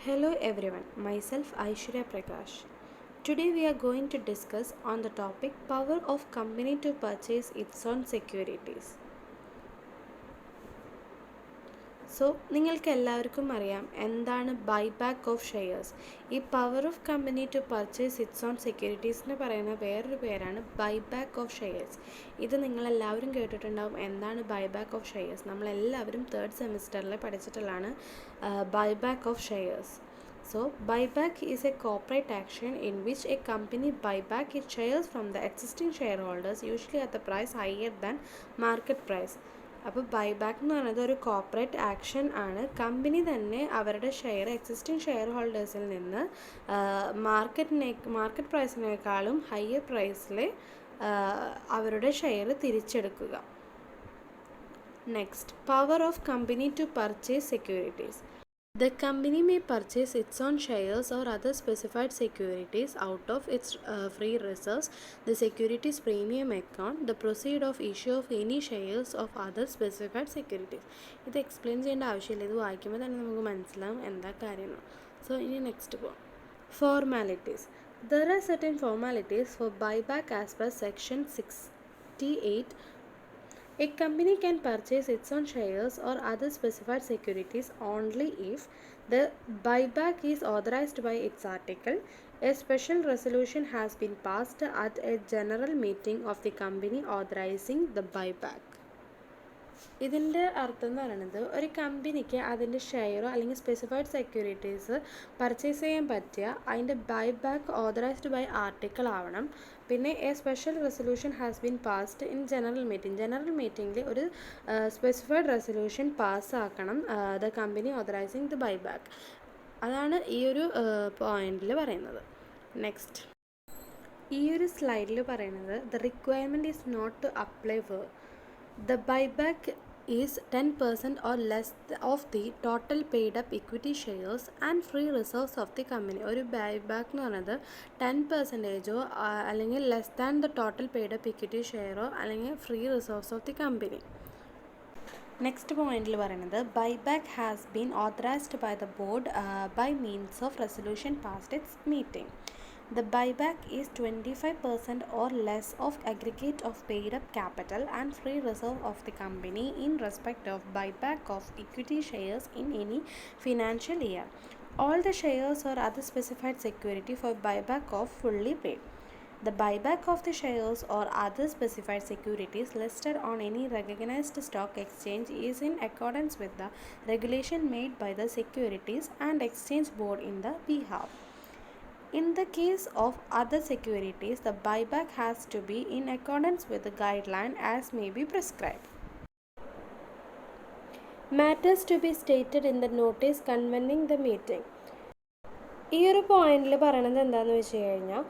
Hello everyone, myself Aishwarya Prakash. Today we are going to discuss on the topic power of company to purchase its own securities. So നിങ്ങൾക്ക് എല്ലാവർക്കും അറിയാം എന്താണ് buyback of shares. ഈ power of company to purchase its own securities എന്ന് പറയുന്ന വേറൊരു പേരാണ് buyback of shares. ഇത് നിങ്ങളെല്ലാവരും കേട്ടിട്ടുണ്ടാവും. എന്താണ് ബൈബാക്ക് ഓഫ് ഷെയർസ്? നമ്മളെല്ലാവരും 3rd സെമിസ്റ്ററിൽ പഠിച്ചിട്ടുള്ളതാണ് buyback of shares. So, buyback is a corporate action in which a company buy back its shares from the existing shareholders, usually at the price higher than market price. അപ്പോൾ buyback എന്ന് പറയുന്നത് ഒരു corporate action ആണ്. Company തന്നെ അവരുടെ existing share ഹോൾഡേഴ്സിൽ നിന്ന് market പ്രൈസിനേക്കാളും higher പ്രൈസിൽ അവരുടെ ഷെയർ തിരിച്ചെടുക്കുക. Next, power of company to purchase securities. The company may purchase its own shares or other specified securities out of its free reserves, the securities premium account, the proceed of issue of any shares of other specified securities. ഇത് explain ചെയ്യേണ്ട ആവശ്യമില്ല, ഇത് വായിക്കുമ്പോൾ തന്നെ നമുക്ക് മനസ്സിലാവും എന്താ കാര്യം. സോ ഇനി നെക്സ്റ്റ് പോകാം. Formalities. There are certain formalities for buyback as per section 68. A company can purchase its own shares or other specified securities only if the buyback is authorized by its article. A special resolution has been passed at a general meeting of the company authorizing the buyback. ഇതിൻ്റെ അർത്ഥം എന്ന് പറയുന്നത് ഒരു കമ്പനിക്ക് അതിൻ്റെ ഷെയറോ അല്ലെങ്കിൽ specified securities purchase ചെയ്യാൻ പറ്റിയ അതിൻ്റെ ബൈബാക്ക് ഓതറൈസ്ഡ് ബൈ ആർട്ടിക്കിൾ ആവണം. പിന്നെ a special resolution has been passed in general മീറ്റിംഗിൽ ഒരു സ്പെസിഫൈഡ് റെസൊല്യൂഷൻ പാസ്സാക്കണം the company authorising the buyback. അതാണ് ഈ ഒരു പോയിന്റിൽ പറയുന്നത്. നെക്സ്റ്റ്, ഈ ഒരു സ്ലൈഡിൽ പറയുന്നത് the requirement is not to apply where the buyback is 10% or less of the total paid up equity shares and free reserves of the company. ഒരു ബൈബാക്ക് എന്ന് പറയുന്നത് 10%ഓ അല്ലെങ്കിൽ less than the total paid up equity ഷെയറോ അല്ലെങ്കിൽ free reserves of the company. Next പോയിന്റിൽ പറയുന്നത് buyback has been authorised by the board by means of resolution passed its meeting. The buyback is 25% or less of aggregate of paid up capital and free reserve of the company in respect of buyback of equity shares in any financial year. All the shares or other specified security for buyback of fully paid. The buyback of the shares or other specified securities listed on any recognized stock exchange is in accordance with the regulation made by the Securities and Exchange Board in the behalf. In the case of other securities, the buyback has to be in accordance with the guideline as may be prescribed. Matters to be stated in the notice convening the meeting. ഈ ഒരു പോയിന്റിൽ പറയണത് എന്താണെന്ന് വെച്ച് കഴിഞ്ഞാൽ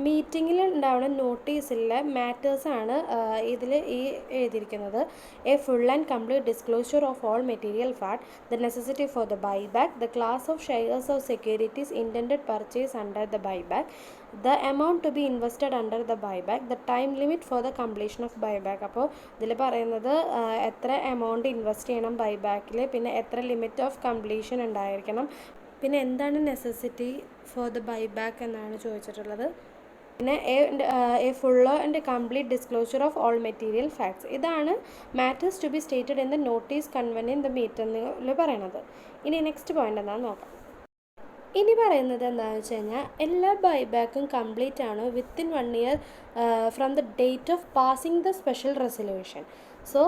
മീറ്റിങ്ങിൽ ഉണ്ടാവുന്ന നോട്ടീസിലെ മാറ്റേഴ്സാണ് ഇതിൽ ഈ എഴുതിയിരിക്കുന്നത്. A full and complete disclosure of all material fact, the necessity for the buyback, the class of shares of securities intended purchase under the buyback, the amount to be invested under the buyback, the time limit for the completion of buyback. അപ്പോൾ ഇതിൽ പറയുന്നത് എത്ര amount invest ചെയ്യണം ബൈബാക്കിൽ, പിന്നെ എത്ര limit of completion ഉണ്ടായിരിക്കണം, പിന്നെ എന്താണ് നെസസിറ്റി ഫോർ ദ ബൈബാക്ക് എന്നാണ് ചോദിച്ചിട്ടുള്ളത്. പിന്നെ a full and complete disclosure of all material facts. ഇതാണ് matters to be stated in the notice convening the മീറ്റിംഗിൽ പറയണത്. ഇനി നെക്സ്റ്റ് പോയിന്റ് എന്താണെന്ന് നോക്കാം. ഇനി പറയുന്നത് എന്താണെന്ന് വെച്ച് കഴിഞ്ഞാൽ എല്ലാ ബൈബാക്കും കംപ്ലീറ്റ് ആണ് within 1 year from the date of passing the special resolution. So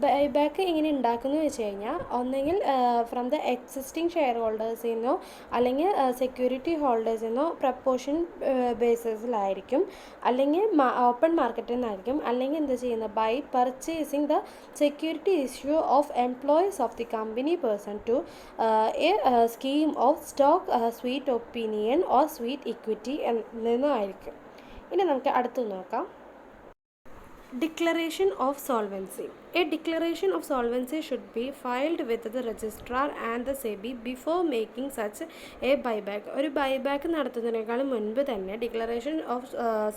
buyback എങ്ങനെ ഉണ്ടാക്കുന്നു വെച്ച് കഴിഞ്ഞാൽ ഒന്നെങ്കിൽ ഫ്രം ദ എക്സിസ്റ്റിംഗ് ഷെയർ ഹോൾഡേഴ്സിൽ നിന്നോ അല്ലെങ്കിൽ സെക്യൂരിറ്റി ഹോൾഡേഴ്സിൽ നിന്നോ പ്രപ്പോർഷൻ ബേസിസിലായിരിക്കും, അല്ലെങ്കിൽ ഓപ്പൺ മാർക്കറ്റിൽ നിന്നായിരിക്കും, അല്ലെങ്കിൽ എന്താ ചെയ്യുന്നത് by purchasing the security issue of employees of the company pursuant to a scheme of stock sweat option or sweat equity നിന്നായിരിക്കും. ഇനി നമുക്ക് അടുത്ത് നോക്കാം. Declaration of solvency. A declaration of solvency should be filed with the registrar and the SEBI before making such a buyback. ഒരു buyback നടത്തുന്നതിനേക്കാളും മുൻപ് തന്നെ declaration of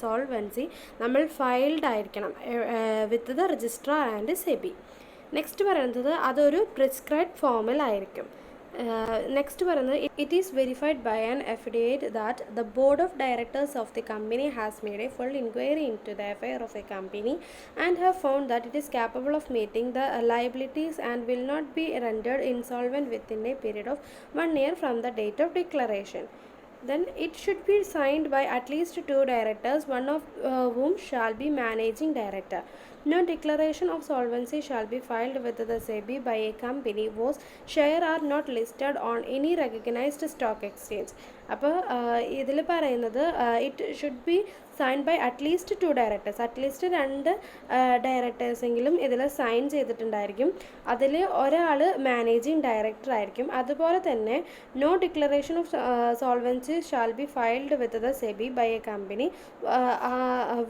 solvency നമ്മൾ filed ആയിരിക്കണം with the registrar and SEBI. Next പറയുന്നത് അതൊരു prescribe ഫോമിലായിരിക്കും. Next പറയുന്നത് it is verified by an affidavit that the board of directors of the company has made a full inquiry into the affair of a company and have found that it is capable of meeting the liabilities and will not be rendered insolvent within a period of 1 year from the date of declaration. Then it should be signed by at least 2 directors, one of whom shall be managing director. No declaration of solvency shall be filed with the SEBI by a company whose share are not listed on any recognized stock exchange. അപ്പോൾ ഇതിൽ പറയുന്നത് it should be sign by at least 2 directors, at least 2 ഡയറക്ടേഴ്സെങ്കിലും ഇതിൽ sign ചെയ്തിട്ടുണ്ടായിരിക്കും. അതിൽ ഒരാൾ managing director ആയിരിക്കും. അതുപോലെ തന്നെ no declaration of solvency shall be filed with the SEBI by a company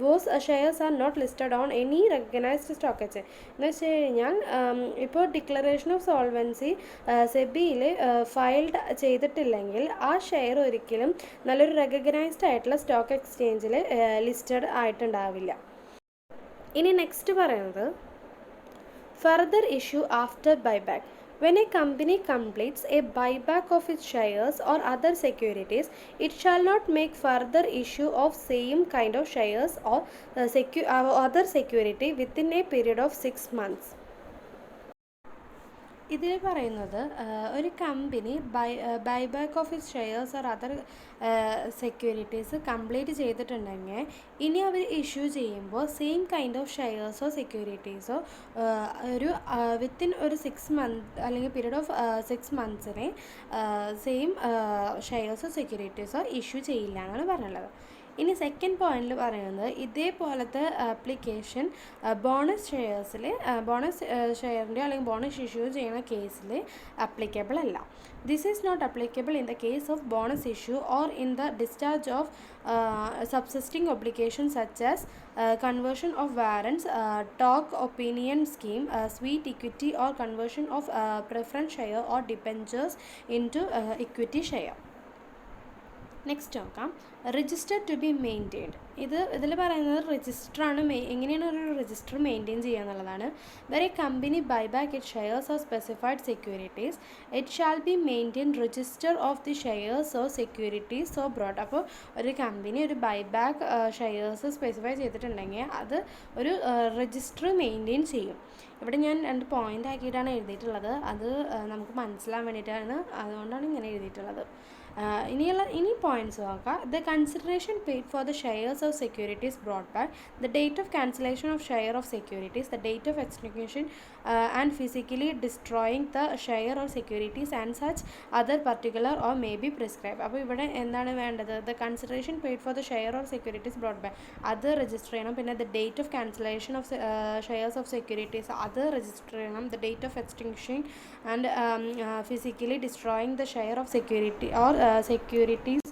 whose shares are not listed on any recognised stock exchange. എന്ന് വെച്ച് കഴിഞ്ഞാൽ ഇപ്പോൾ ഡിക്ലറേഷൻ ഓഫ് സോൾവൻസി സെബിയിൽ ഫൈൽഡ് ചെയ്തിട്ടില്ലെങ്കിൽ ആ ഷെയർ ഒരിക്കലും നല്ലൊരു റെക്കഗ്നൈസ്ഡ് ആയിട്ടുള്ള സ്റ്റോക്ക് എക്സ്ചേഞ്ചിൽ ലിസ്റ്റഡ് ആയിട്ടുണ്ടാവില്ല. ഇനി നെക്സ്റ്റ് പറയുന്നത് further issue after buyback. When a company completes a buyback of its shares or other securities, it shall not make further issue of same kind of shares or other security within a period of 6 months. ഇതിൽ പറയുന്നത് ഒരു company buyback of it shares or other securities complete ചെയ്തിട്ടുണ്ടെങ്കിൽ ഇനി അവർ issue ചെയ്യുമ്പോൾ same kind of ഷെയർസോ സെക്യൂരിറ്റീസോ ഒരു വിത്തിൻ ഒരു 6 മന്ത് അല്ലെങ്കിൽ പീരീഡ് ഓഫ് 6 മന്ത്സിനെ സെയിം ഷെയർസോ സെക്യൂരിറ്റീസോ ഇഷ്യൂ ചെയ്യില്ല എന്നാണ് പറഞ്ഞുള്ളത്. ഇനി സെക്കൻഡ് പോയിന്റിൽ പറയുന്നത് ഇതേപോലത്തെ ആപ്ലിക്കേഷൻ ബോണസ് ഷെയർസിൽ ബോണസ് ഷെയറിൻ്റെ അല്ലെങ്കിൽ ബോണസ് ഇഷ്യൂ ചെയ്യുന്ന കേസിൽ അപ്ലിക്കബിൾ അല്ല. This is not applicable in the case of bonus issue or in the discharge of subsisting obligation such as conversion of warrants, talk opinion scheme, sweet equity or conversion of preference share or debentures into equity share. Next നോക്കാം, register to be maintained. ഇതിൽ പറയുന്നത് രജിസ്റ്ററാണ് എങ്ങനെയാണ് ഒരു register maintain ചെയ്യുക എന്നുള്ളതാണ്. Every company buyback it shares or specified securities it shall be maintain register of the shares or securities or broad. അപ്പോൾ ഒരു കമ്പനി ഒരു ബൈബാക്ക് ഷെയർസ് സ്പെസിഫൈ ചെയ്തിട്ടുണ്ടെങ്കിൽ അത് ഒരു രജിസ്റ്റർ മെയിൻറ്റെയിൻ ചെയ്യും. ഇവിടെ ഞാൻ 2 പോയിൻ്റ് ആക്കിയിട്ടാണ് എഴുതിയിട്ടുള്ളത്. അത് നമുക്ക് മനസ്സിലാൻ വേണ്ടിയിട്ടാണ്, അതുകൊണ്ടാണ് ഇങ്ങനെ എഴുതിയിട്ടുള്ളത്. ഇനി പോയിന്റ്സ് നോക്കാം. The consideration paid for the shares of securities brought back, the date of cancellation of share of securities, the date of extinguishing and physically destroying the share of securities and such other particular or may be prescribe. അപ്പോൾ ഇവിടെ എന്താണ് വേണ്ടത്? The consideration paid for the share of securities brought back അത് register ചെയ്യണം. പിന്നെ the date of cancellation of shares of securities അത് register ചെയ്യണം. The date of extinction and physically destroying the share of security or securities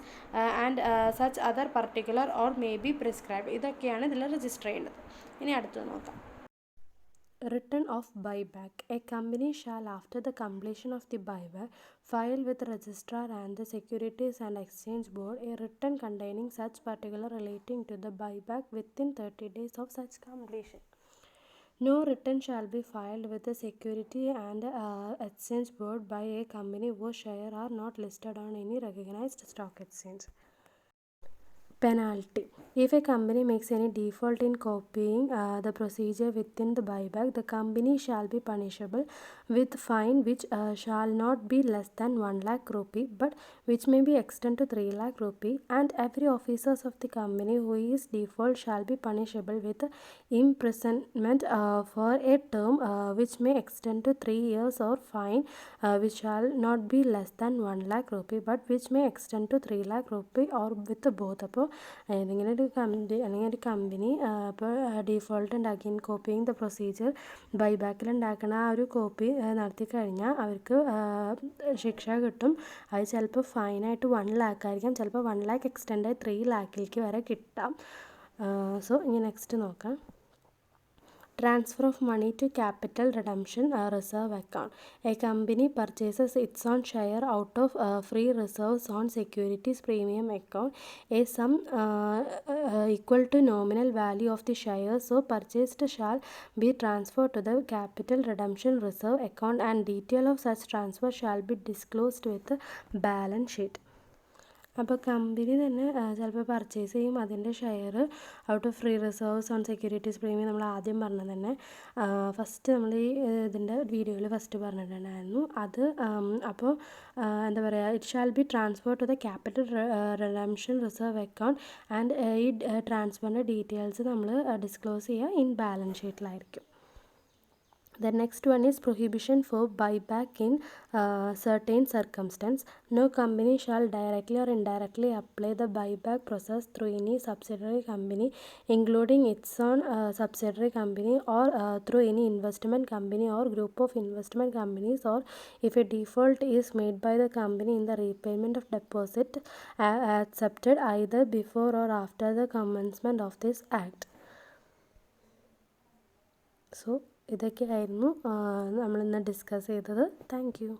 and such other particular or may be prescribed. ഇതൊക്കെയാണ് ഇതിൽ register ചെയ്യേണ്ടത്. ഇനി അടുത്തത് നോക്കാം. Return of buyback. A company shall, after the completion of the buyback, file with the registrar and the Securities and Exchange Board a return containing such particular relating to the buyback within 30 days of such completion. No return shall be filed with the Security and Exchange Board by a company whose shares are not listed on any recognized stock exchange. Penalty. If a company makes any default in copying the procedure within the buyback, the company shall be punishable with fine which shall not be less than 1 lakh rupee but which may be extended to 3 lakh rupee, and every officer of the company who is default shall be punishable with imprisonment for a term which may extend to 3 years, or fine which shall not be less than 1 lakh rupee but which may extend to 3 lakh rupee or with both. അപ്പോൾ ഏതെങ്കിലും ഒരു company അല്ലെങ്കിൽ ഒരു company ഇപ്പോൾ default ഉണ്ടാക്കി copying the procedure ബൈബാക്കിൽ ഉണ്ടാക്കുന്ന ആ ഒരു കോപ്പി നടത്തി കഴിഞ്ഞാൽ അവർക്ക് ശിക്ഷ കിട്ടും. അത് ചിലപ്പോൾ ഫൈനായിട്ട് 1 lakh ആയിരിക്കാം, ചിലപ്പോൾ 1 lakh എക്സ്റ്റെൻഡ് ആയി 3 lakhിലേക്ക് വരെ കിട്ടാം. സോ ഇനി നെക്സ്റ്റ് നോക്കാം. Transfer of money to capital redemption reserve account. A company purchases its own share out of free reserves on securities premium account. A sum equal to nominal value of the shares so purchased shall be transferred to the capital redemption reserve account, and detail of such transfer shall be disclosed with the balance sheet. അപ്പോൾ company തന്നെ ചിലപ്പോൾ purchase ചെയ്യും അതിൻ്റെ share out of free reserves on securities premium നമ്മൾ ആദ്യം പറഞ്ഞത് തന്നെ first നമ്മൾ ഈ ഇതിൻ്റെ വീഡിയോയിൽ ഫസ്റ്റ് പറഞ്ഞിട്ടുണ്ടായിരുന്നു അത്. അപ്പോൾ എന്താ പറയുക, it shall be transfer to the capital redemption reserve account and ഈ ട്രാൻസ്ഫറിൻ്റെ ഡീറ്റെയിൽസ് നമ്മൾ ഡിസ്ക്ലോസ് ചെയ്യുക ഇൻ ബാലൻസ് ഷീറ്റിലായിരിക്കും. The next one is prohibition for buyback in certain circumstances. No company shall directly or indirectly apply the buyback process through any subsidiary company, including its own subsidiary company, or through any investment company or group of investment companies, or if a default is made by the company in the repayment of deposit accepted either before or after the commencement of this act. So ഇതൊക്കെയായിരുന്നു നമ്മളിന്ന് discuss ചെയ്തത്. Thank you.